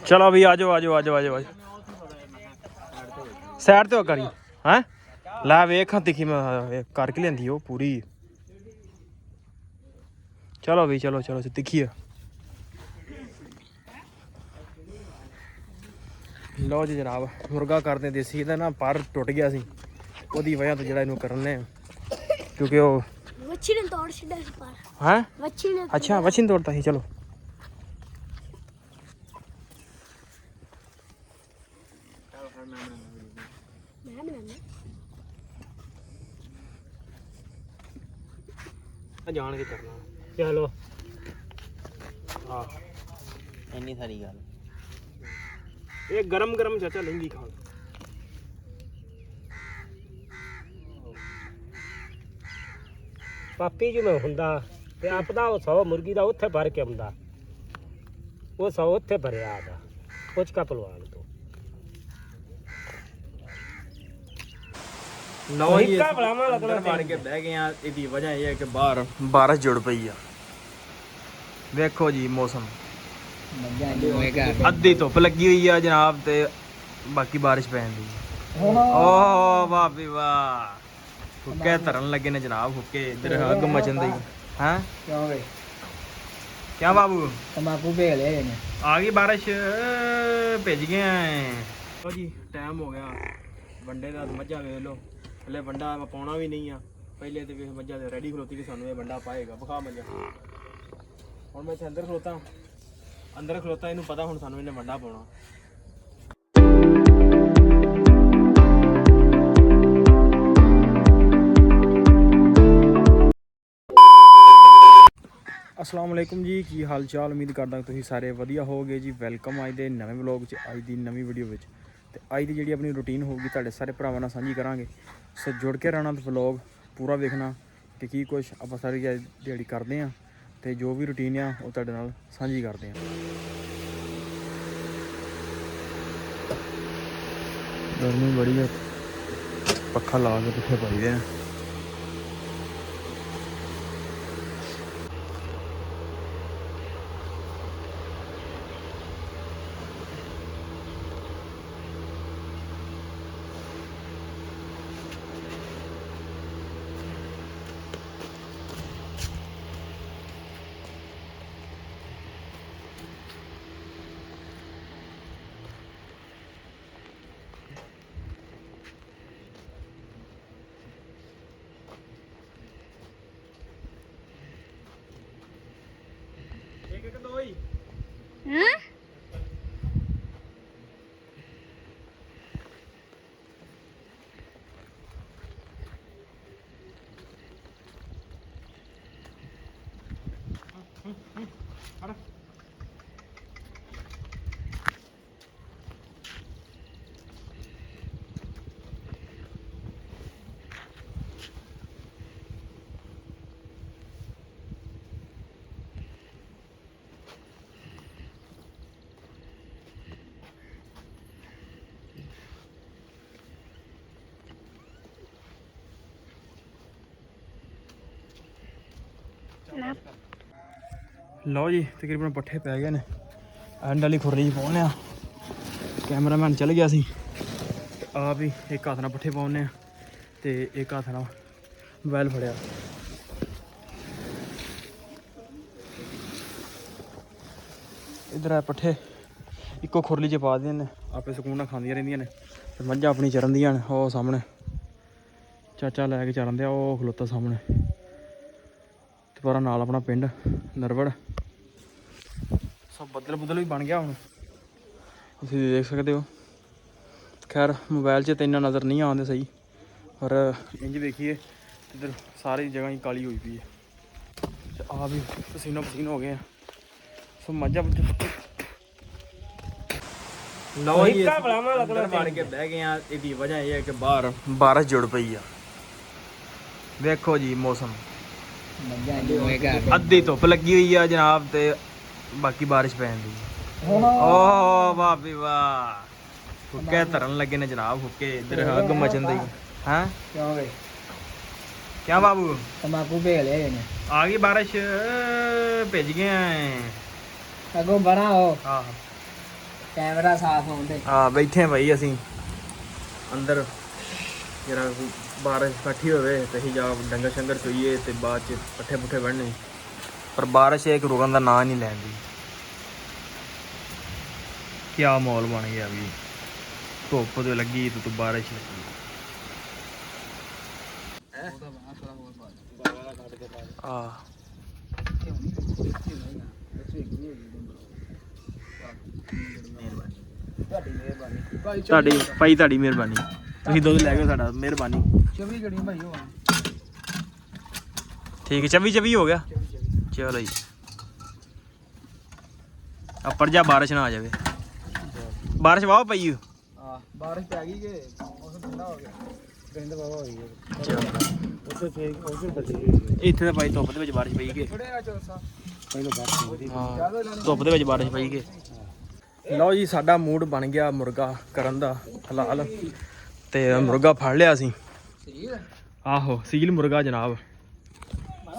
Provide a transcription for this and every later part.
चलो भी आ जाओ आ जाओ आ जाओ आ जाओ साइड ते करी हैं ला वेख दिखी मैं करके लेंदी ओ पूरी चलो भी चलो चलो दिखिए लो जी जनाब मुर्गा करते देसी ਇਹਦਾ ਨਾ ਪਰ ਟੁੱਟ ਗਿਆ ਸੀ ਉਹਦੀ ਵਜ੍ਹਾ ਤੋਂ ਜਿਹੜਾ ਇਹਨੂੰ ਕਰਨੇ ਕਿਉਂਕਿ ਉਹ ਵੱਛੀ ਨੇ ਤੋੜ ਛੱਡਿਆ ਸੀ ਪਰ ਹੈ ਵੱਛੀ ਨੇ ਅੱਛਾ ਵੱਛੀ ਨੇ ਤੋੜਤਾ ਸੀ ਚਲੋ ਮੈਂ ਬਣਾਣਾ ਜਾਣ ਕੇ ਕਰਨਾ ਚਲੋ ਹਾਂ ਇੰਨੀ ਸਾਰੀ ਗੱਲ ਇਹ ਗਰਮ ਗਰਮ ਚਾਚਾ ਲਹਿੰਗੀ ਖਾਣ ਪਾਪੀ ਜੀ ਮੈਂ ਹੁੰਦਾ ਤੇ ਆਪਦਾ ਉਹ 100 ਮੁਰਗੀ ਦਾ ਉੱਥੇ ਭਰ ਕੇ ਆਉਂਦਾ ਉਹ 100 ਉੱਥੇ ਭਰਿਆ ਆਦਾ ਕੁਝ ਕਾ ਪਹਿਲਵਾਨ ਤੋਂ ਲਓ ਜੀ ਇੱਕਾ ਬਲਾਵਾਂ ਲੱਗਣਾ ਮਾਰ ਕੇ ਬਹਿ ਗਏ ਆ ਇਹਦੀ ਵਜ੍ਹਾ ਇਹ ਹੈ ਕਿ ਬਾਹਰ ਬਾਰਿਸ਼ ਜੁੜ ਪਈ ਆ ਵੇਖੋ ਜੀ ਮੌਸਮ ਅੱਧੀ ਧੁੱਪ ਲੱਗੀ ਹੋਈ ਆ ਜਨਾਬ ਤੇ ਬਾਕੀ ਬਾਰਿਸ਼ ਪੈਣ ਦੀ ਓ ਵਾਹ ਵੀ ਵਾਹ ਹੁੱਕੇ ਧਰਨ ਲੱਗੇ ਨੇ ਜਨਾਬ ਹੁੱਕੇ ਇੱਧਰ ਅੱਗ ਮਚਣ ਦੀ ਹਾਂ ਕਿਉਂ ਵੇ ਕਿਆ ਬਾਬੂ ਤਮਾਕੂ ਭੇਜ ਲਿਆ ਇਹਨੇ ਆ ਗਈ ਬਾਰਿਸ਼ ਭਿੱਜ ਗਏ ਲੋ ਜੀ ਟਾਈਮ ਹੋ ਗਿਆ ਵੰਡੇ ਦਾ ਮੱਝਾਂ ਵੇਖ ਲਓ ਹਲੇ ਵੰਡਾ ਪਾਉਣਾ ਵੀ ਨਹੀਂ ਆ ਪਹਿਲੇ ਤੇ ਵੇਖ ਮੱਝਾਂ ਤੇ ਰੈਡੀ ਖਲੋਤੀ ਕਿ ਸਾਨੂੰ ਇਹ ਵੰਡਾ ਪਾਏਗਾ ਵਿਖਾ ਮੱਝਾਂ ਹੁਣ ਮੈਂ ਇੱਥੇ ਅੰਦਰ ਖਲੋਤਾ ਇਹਨੂੰ ਪਤਾ ਹੁਣ ਸਾਨੂੰ ਇਹਨੇ ਵੰਡਾ ਪਾਉਣਾ अस्सलाम वालेकुम जी की हाल चाल उम्मीद करदा तुसीं सारे वधिया होवोगे जी वेलकम अज दे नवें व्लॉग च अज दी नवीं वीडियो विच ते अज दी जिहड़ी अपनी रूटीन होगी तुहाडे सारे भरावां नाल सांझी करांगे सो जुड़ के रहना ते व्लॉग पूरा वेखना कि की कुछ आपां सारी दिहाड़ी करदे आं ते जो भी रूटीन आ वो तुहाडे नाल सांझी करदे आं गर्मी बड़ी है पक्खा ला के पिछे पाई दे एक दो ही हैं लो जी तकरीबन पट्ठे पै गए ने एंड वाली खुरली पहुँचने कैमरामैन चल गया सी आप ही एक हाथ नाल पट्ठे पाने ते एक हाथ नाल मोबाइल फड़िया इधर है पट्ठे इको खुरली च पा दियां ने आपे सुकून नाल खांदियां रहिंदियां ने ते मझां अपनी चरन दियां ने ओह सामने चाचा लैके चरन दिया ओह खलोता सामने ते पर नाल अपना पिंड नरवड़ सब बदल बुदल भी बन गया हुण तुसीं देख सकते हो खैर मोबाइल च तो इन्ना नज़र नहीं आते सही पर इंज देखिए इधर सारी जगह ही काली हुई पई है आ भी पसीनो पसीन हो गए हैं सो मजा लो जी अंदर मार के बह गए हैं इसकी वजह यह है कि बाहर बारिश जुड़ पई है देखो जी मौसम अद्धी धुप लगी हुई है जनाब ते बाकी बारिश पैन दी ओ वाह भी वाह हुक्के धरन लगे ने जनाब हुक्के इधर अग मचन दी हैं ਕਿਉਂ ਵੇ क्या बाबू ਤਮਾਕੂ ਭੇਜ ਲਿਆ ਇਹਨੇ आ गई बारिश भेज गए हैं ਅਗੋਂ ਬੜਾ ਹੋ हाँ ਕੈਮਰਾ ਸਾਫ਼ ਆਉਂਦੇ ਆ ਬੈਠੇ ਆ ਭਾਈ ਅਸੀਂ ਅੰਦਰ ਜਰਾ ਬਾਰਿਸ਼ ਇਕੱਠੀ ਹੋਵੇ ਤੇ ਅਸੀਂ ਜਾ ਡੰਗਰ ਸ਼ੰਗਰ ਚੋਈਏ ਤੇ ਬਾਅਦ ਚ ਪੱਠੇ ਪੁੱਠੇ ਵੜਨੇ ਪਰ ਬਾਰਿਸ਼ ਇੱਕ ਰੁਕਣ ਦਾ ਨਾਂ ਨਹੀਂ ਲੈਂਦੀ। ਕਿਆ ਮਾਹੌਲ ਬਣ ਗਿਆ ਵੀ ਧੁੱਪ ਤੇ ਲੱਗੀ ਤੇ ਬਾਰਿਸ਼ ਲੱਗੀ। ਆ ਤੁਹਾਡੀ ਭਾਈ ਤੁਹਾਡੀ ਮਿਹਰਬਾਨੀ ਤੁਸੀਂ ਦੁੱਧ ਲੈ ਗਏ ਸਾਡਾ ਮਿਹਰਬਾਨੀ। 24 ਜੜੀਆਂ ਭਾਈ ਉਹ ਠੀਕ ਹੈ 24 ਹੋ ਗਿਆ ਚਲੋ ਜੀ ਅੱਪਰ ਜਾ ਬਾਰਿਸ਼ ਨਾ ਆ ਜਾਵੇ। ਬਾਰਿਸ਼ ਵਾਹ ਪਈ ਹਾਂ ਬਾਰਿਸ਼ ਪੈ ਗਈ ਕਿ ਮੌਸਮ ਠੰਡਾ ਹੋ ਗਿਆ ਗੰਦ ਬਾਵਾ ਹੋਈ ਹੈ ਚਲੋ ਉੱਥੇ ਬਚੀ ਇੱਥੇ ਤਾਂ ਭਾਈ ਧੁੱਪ ਦੇ ਵਿੱਚ ਬਾਰਿਸ਼ ਪਈ ਗਈ। ਥੋੜੇ ਆ ਚੌਸਾ ਪਹਿਲਾਂ ਬਾਤ ਹੁੰਦੀ ਹਾਂ ਧੁੱਪ ਦੇ ਵਿੱਚ ਬਾਰਿਸ਼ ਪਈ ਗਈ। ਲਓ ਜੀ ਸਾਡਾ ਮੂਡ ਬਣ ਗਿਆ ਮੁਰਗਾ ਕਰਨ ਦਾ ਹਲਾਲ ਤੇ ਮੁਰਗਾ ਫੜ ਲਿਆ ਅਸੀਂ। ਆਹੋ ਸੀਲ ਮੁਰਗਾ ਜਨਾਬ।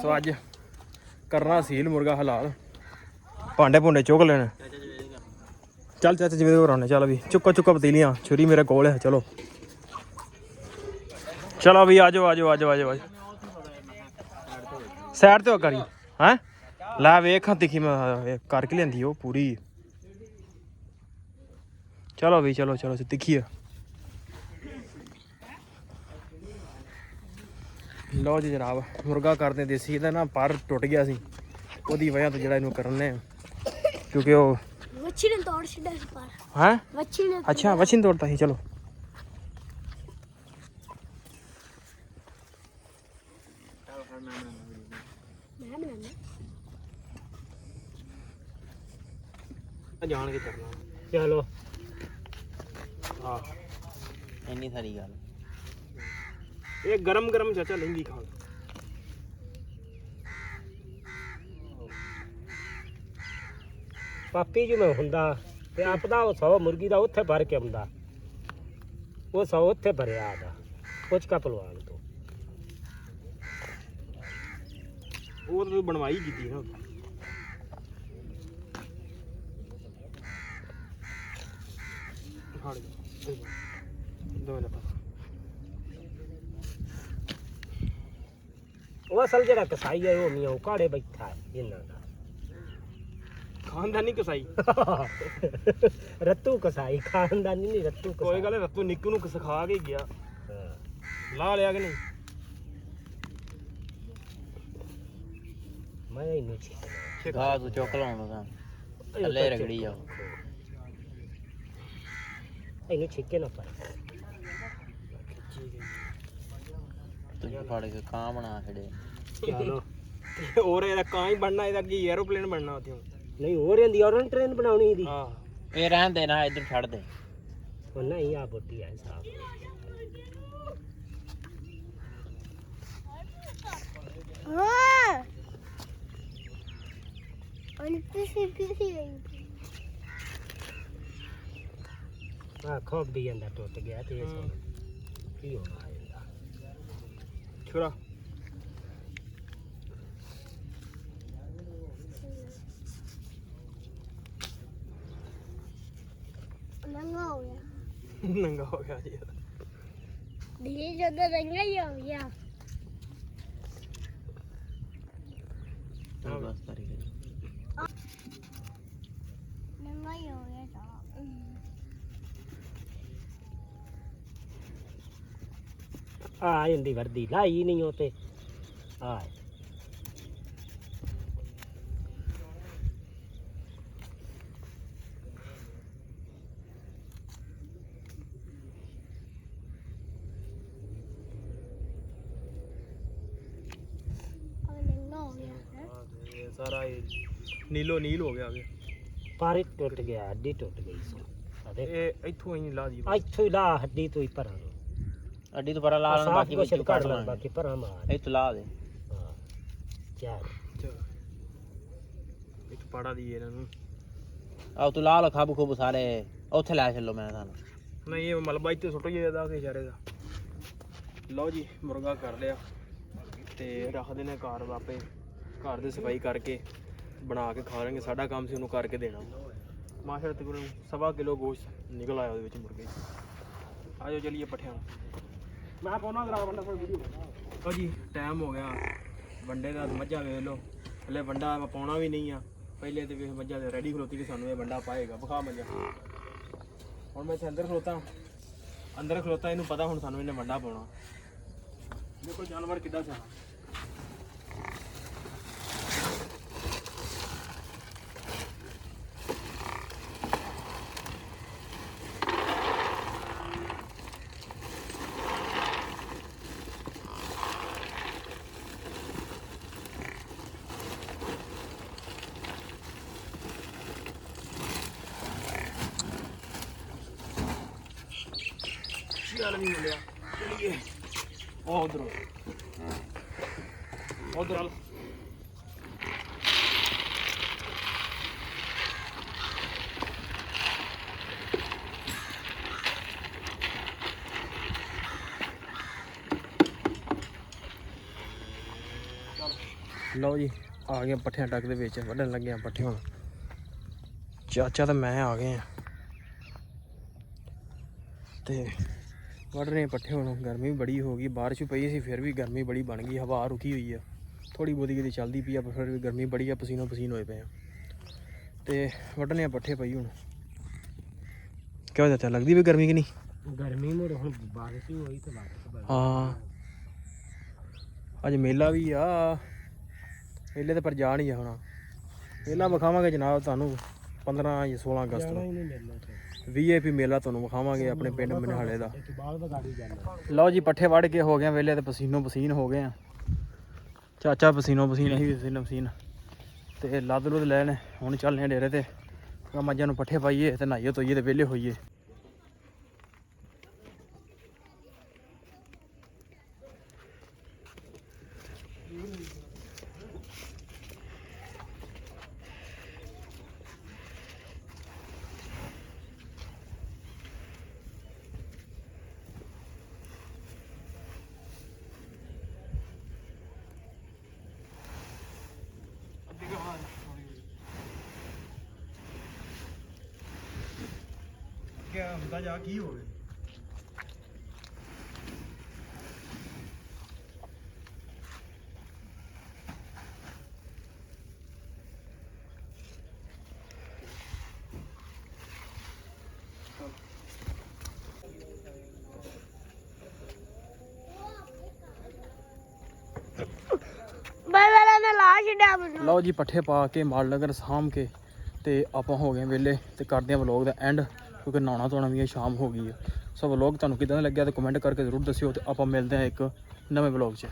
ਸੋ ਅੱਜ ਕਰਨਾ ਸੀਲ ਮੁਰਗਾ ਹਲਾਲ ਭਾਂਡੇ ਭੁੰਡੇ ਚੁੱਕ ਲੈਣ। ਚੱਲ ਚਾਚਾ ਜਿਵੇਂ ਹੋਰ ਆਉਣੇ ਚੱਲ ਵੀ ਚੁੱਕੋ ਪਤੀਲੀਆਂ ਛੁਰੀ ਮੇਰੇ ਕੋਲ ਹੈ। ਚਲੋ ਚਲੋ ਵੀ ਆਜੋ ਆਜੋ ਆਜੋ ਆਜੋ ਆਜੋ ਸਾਈਡ ਤੇ ਹੋ ਕਰੀ ਹੈਂ ਲੈ ਵੇਖਾਂ ਤਿੱਖੀ ਮੈਂ ਕਰਕੇ ਲਿਆਂਦੀ ਉਹ ਪੂਰੀ। ਚਲੋ ਵੀ ਚਲੋ ਤਿੱਖੀ ਆ। ਲਓ ਜੀ ਜਨਾਬ ਮੁਰਗਾ ਕਰਦੇ ਦੇਸੀ ਇਹਦਾ ਨਾ ਪਰ ਟੁੱਟ ਗਿਆ ਸੀ ਉਹਦੀ ਵਜ੍ਹਾ ਤੋਂ ਜਿਹੜਾ ਇਹਨੂੰ ਕਰਨੇ ਕਿਉਂਕਿ ਉਹ ਵੱਛੀ ਨੇ ਤੋੜ ਛੱਡਿਆ ਸੀ ਪਰ ਹੈ ਵੱਛੀ ਨੇ ਅੱਛਾ ਵਛੀ ਤੋੜਤਾ ਸੀ। ਚਲੋ ਮੈਂ ਬਣਾਉਣਾ ਜਾਣ ਕੇ ਕਰਨਾ ਚਲੋ ਹਾਂ ਇੰਨੀ ਸਾਰੀ ਗੱਲ ਇਹ ਗਰਮ ਚਾਚਾ ਲਹਿੰਗੀ ਖਾਣ ਪਾਪੀ ਜਿਵੇਂ ਹੁੰਦਾ ਤੇ ਆਪਦਾ ਉਹ 100 ਮੁਰਗੀ ਦਾ ਉੱਥੇ ਭਰ ਕੇ ਆਉਂਦਾ ਉਹ 100 ਉੱਥੇ ਭਰਿਆ ਆਦਾ ਪੁੱਛ ਕਾ ਪਹਿਲਵਾਨ ਤੋਂ ਉਹ ਤਾਂ ਬਣਵਾਈ ਕੀਤੀ ਨਾ ਖੜ ਜਾ ਦੋ ਨਾ ਉਹ ਅਸਲ ਜਿਹੜਾ ਕਸਾਈ ਹੈ ਉਹ ਮੀਆਂ ਕਾੜੇ ਬੈਠਾ ਹੈ ਇਹਨਾਂ ਦਾ ਖਾਨਦਾਨੀ ਕਸਾਈ ਰੱਤੂ ਕਸਾਈ ਖਾਨਦਾਨੀ ਨਹੀਂ ਰੱਤੂ ਕੋਈ ਕਸਾਈ ਗੱਲ ਨੀ, ਰੱਤੂ ਨਿੱਕੂ ਨੂੰ ਸਿਖਾ ਕੇ ਗਿਆ ਹਾਂ। ਲਾ ਲਿਆ ਕਿ ਨਹੀਂ ਮੈਂ ਇਹਨੂੰ ਛੇਕ ਗਾ ਤੂੰ ਚੁੱਕ ਲਾਉਣਾ ਤਾਂ ਥੱਲੇ ਰਗੜੀ ਜਾਓ ਇਹਨੂੰ ਛੇਕੇ ਨਾ ਪਾਈ ਤੂੰ ਫੜ ਕੇ ਕਾਂ ਬਣਾ ਛੜੇ ਚਲੋ ਹੋਰ ਇਹਦਾ ਕਾਂ ਹੀ ਬਣਨਾ ਇਹਦਾ ਕੀ ਐਰੋਪਲੇਨ ਬਣਨਾ ਉੱਥੇ ਨਹੀਂ ਹੋ ਰਹੀ ਔਰ ਟ੍ਰੇਨ ਬਣਾਉਣੀ ਇਹਦੀ ਹਾਂ ਇਹ ਰਹਿਣ ਦੇ ਨਾ ਇੱਧਰ ਛੱਡ ਦੇ ਉਹ ਨਹੀਂ ਆ ਬੋਟੀ ਆ ਸਾਹਿਬ ਹਾਂ ਅੰਤੀ ਸੀ ਆ ਖੋਬ ਵੀ ਜਾਂਦਾ ਟੁੱਟ ਗਿਆ ਤੇ ਇਹ ਕੀ ਹੋਣਾ ਇਹਦਾ ਛੁਰਾ ਨੰਗਾ ਹੋ ਗਿਆ ਨੰਗਾ ਹੋ ਗਿਆ ਜੀ ਧੀਰੇ ਜਦੋਂ ਨੰਗਾ ਹੀ ਹੋ ਗਿਆ ਚੱਲ ਬਸ ਕਰੀ ਗਈ ਨੰਗਾ ਹੀ ਹੋ ਗਿਆ ਤਾਂ ਆ ਇਹਦੀ ਵਰਦੀ ਲਾਈ ਨਹੀਂ ਉਹ ਤੇ ਆ ਨੰਗਾ ਹੋ ਗਿਆ ਇਹ ਸਾਰਾ ਇਹ ਨੀਲੋ ਨੀਲ ਹੋ ਗਿਆ ਪਰ ਟੁੱਟ ਗਿਆ ਹੱਡੀ ਟੁੱਟ ਗਈ ਸੀ ਆ ਦੇਖ ਇਹ ਇੱਥੋਂ ਹੀ ਲਾ ਦੀ ਇੱਥੋਂ ਹੀ ਲਾ ਹੱਡੀ ਤੋਂ ਹੀ ਪਰਾਂ ਨੂੰ ਅੱਡੀ ਤੋਂ ਪਰਾਂ ਲਾ ਲੈਣ ਸਾਫ ਬਾਕੀ ਕੁਛ ਵਿੱਚੋਂ ਕੱਢ ਕੱਢ ਲੈ ਲਾਂਗੇ ਬਾਕੀ ਪਰਾਂ ਮਾਰ ਇੱਥੋਂ ਲਾ ਦੇ ਹਾਂ ਚਾਰ ਇੱਕ ਪਾੜਾ ਦੀ ਇਹਨਾਂ ਨੂੰ ਆਹ ਤੂੰ ਲਾ ਲੋ ਖਾਬ ਖੂਬ ਸਾਰੇ ਉੱਥੇ ਲੈ ਚੱਲੋ ਮੈਂ ਤੁਹਾਨੂੰ ਨਹੀਂ ਇਹ ਮਲਬਾ ਇੱਥੇ ਸੁੱਟ ਗਿਆ ਇਹਦਾ ਕਿ ਇਸ਼ਾਰੇ ਦਾ ਲਓ ਜੀ ਮੁਰਗਾ ਕਰ ਲਿਆ ਤੇ ਰੱਖਦੇ ਨੇ ਘਰ ਵਾਪੇ ਘਰ ਦੀ ਸਫਾਈ ਕਰਕੇ ਬਣਾ ਕੇ ਖਾ ਲਾਂਗੇ ਸਾਡਾ ਕੰਮ ਸੀ ਉਹਨੂੰ ਕਰਕੇ ਦੇਣਾ ਮਾਸ਼ਾ ਤਕਰੀਬਨ 1.25 ਕਿਲੋ ਗੋਸ਼ਤ ਨਿਕਲ ਆਇਆ ਉਹਦੇ ਵਿੱਚ ਮੁਰਗੇ 'ਚ। ਆ ਜਾਓ ਚਲੀਏ ਪੱਠਿਆਂ ਨੂੰ। ਮੈਂ ਪਾਉਣਾ ਗਰਾ ਵੰਡਾ ਫਿਰ ਵੀਡੀਓ। ਲਓ ਜੀ ਟਾਈਮ ਹੋ ਗਿਆ ਵੰਡੇ ਦਾ। ਮੱਝਾਂ ਵੇਖ ਲਓ, ਹਲੇ ਵੰਡਾ ਆਪਾਂ ਪਾਉਣਾ ਵੀ ਨਹੀਂ ਆ। ਪਹਿਲੇ ਤੇ ਵੇਖ ਮੱਝਾਂ ਤੇ ਰੈਡੀ ਖਲੋਤੀ ਕਿ ਸਾਨੂੰ ਇਹ ਵੰਡਾ ਪਾਏਗਾ। ਵਿਖਾ ਮੱਝਾਂ। ਹੁਣ ਮੈਂ ਇੱਥੇ ਅੰਦਰ ਖਲੋਤਾ ਇਹਨੂੰ ਪਤਾ ਹੁਣ ਸਾਨੂੰ ਇਹਨੇ ਵੰਡਾ ਪਾਉਣਾ। ਦੇਖੋ ਜਾਨਵਰ ਕਿੱਦਾਂ ਸਿਆਣਾ। ਚੱਲ ਵੀ ਮਿਲਿਆ ਚਲੀਏ। ਉਹ ਉਧਰ ਲਓ ਜੀ ਆ ਗਏ ਪੱਠਿਆਂ ਟੱਕ ਦੇ ਵਿੱਚ। ਵੱਢਣ ਲੱਗੇ ਆ ਪੱਠੇ। ਹੁਣ ਚਾਚਾ ਤੇ ਮੈਂ ਆ ਗਏ ਆ ਤੇ ਵੱਢ ਰਹੇ ਪੱਠੇ। ਹੁਣ ਗਰਮੀ ਵੀ ਬੜੀ ਹੋ ਗਈ, ਬਾਰਿਸ਼ ਵੀ ਪਈ ਸੀ ਫਿਰ ਵੀ ਗਰਮੀ ਬੜੀ ਬਣ ਗਈ। ਹਵਾ ਰੁਕੀ ਹੋਈ ਆ, ਥੋੜੀ ਬਹੁਤੀ ਕਿਤੇ ਚੱਲਦੀ ਪਈ ਆ, ਪਰ ਫਿਰ ਵੀ ਗਰਮੀ ਬੜੀ ਆ। ਪਸੀਨੋ ਪਸੀਨ ਹੋਏ ਪਏ ਆ ਤੇ ਵੱਢਣੇ ਆ ਪੱਠੇ ਪਈ। ਹੁਣ ਕਿਉਂ ਚਾਚਾ ਲੱਗਦੀ ਵੀ ਗਰਮੀ ਕਿ ਨਹੀਂ? ਗਰਮੀ ਮੁੜ ਹੁਣ ਬਾਰਿਸ਼ ਹੀ ਹੋਈ ਤੇ ਬਾਰਿਸ਼ ਹਾਂ ਅੱਜ ਮੇਲਾ ਵੀ ਆ। ਮੇਲੇ ਤੇ ਪਰ ਜਾ ਨਹੀਂ ਜਾਣਾ। ਮੇਲਾ ਵਿਖਾਵਾਂਗੇ ਜਨਾਬ ਤੁਹਾਨੂੰ 15 ਜਾਂ 16 ਅਗਸਤ ਨੂੰ। VIP ਮੇਲਾ ਤੁਹਾਨੂੰ ਵਿਖਾਵਾਂਗੇ ਆਪਣੇ ਪਿੰਡ ਮਨਹਾਲੇ ਦਾ। ਲਓ ਜੀ ਪੱਠੇ ਵੱਢ ਕੇ ਹੋ ਗਏ ਵੇਲੇ ਤੇ ਪਸੀਨੋ ਪਸੀਨ ਹੋ ਗਏ ਆ। ਚਾਚਾ ਪਸੀਨੋ ਪਸੀਨ, ਅਸੀਂ ਵੀ ਪਸੀਨੋ ਪਸੀਨ ਤੇ ਲੱਦ ਲੁੱਦ ਲੈਣ। ਹੁਣ ਚੱਲਦੇ ਆ ਡੇਰੇ ਤੇ ਮੱਝਾਂ ਨੂੰ ਪੱਠੇ ਪਾਈਏ ਤੇ ਨਹਾਈਏ ਧੋਈਏ ਤੇ ਵਿਹਲੇ ਹੋਈਏ। ਕਿਆ ਹੁੰਦਾ ਜਾ ਕੀ ਹੋਵੇ। ਬਾਈ ਵਾਲਾ ਨੇ ਲਾ ਛੱਡਿਆ ਮੈਨੂੰ। ਲਓ ਜੀ ਪੱਠੇ ਪਾ ਕੇ ਮਾਲ ਨਗਰ ਸਾਂਭ ਕੇ ਤੇ ਆਪਾਂ ਹੋ ਗਏ ਵਿਹਲੇ ਤੇ ਕਰਦੇ ਆ ਵਲੋਗ ਦਾ ਐਂਡ, ਕਿਉਂਕਿ ਨਹਾਉਣਾ ਧੋਣਾ ਵੀ ਸ਼ਾਮ ਹੋ ਗਈ ਹੈ। ਸੋ ਵਲੋਗ ਤੁਹਾਨੂੰ ਕਿੱਦਾਂ ਦਾ ਲੱਗਿਆ ਤੇ ਕਮੈਂਟ ਕਰਕੇ ਜ਼ਰੂਰ ਦੱਸਿਓ ਤੇ ਆਪਾਂ ਮਿਲਦੇ ਹਾਂ ਇੱਕ ਨਵੇਂ ਵਲੋਗ 'ਚ।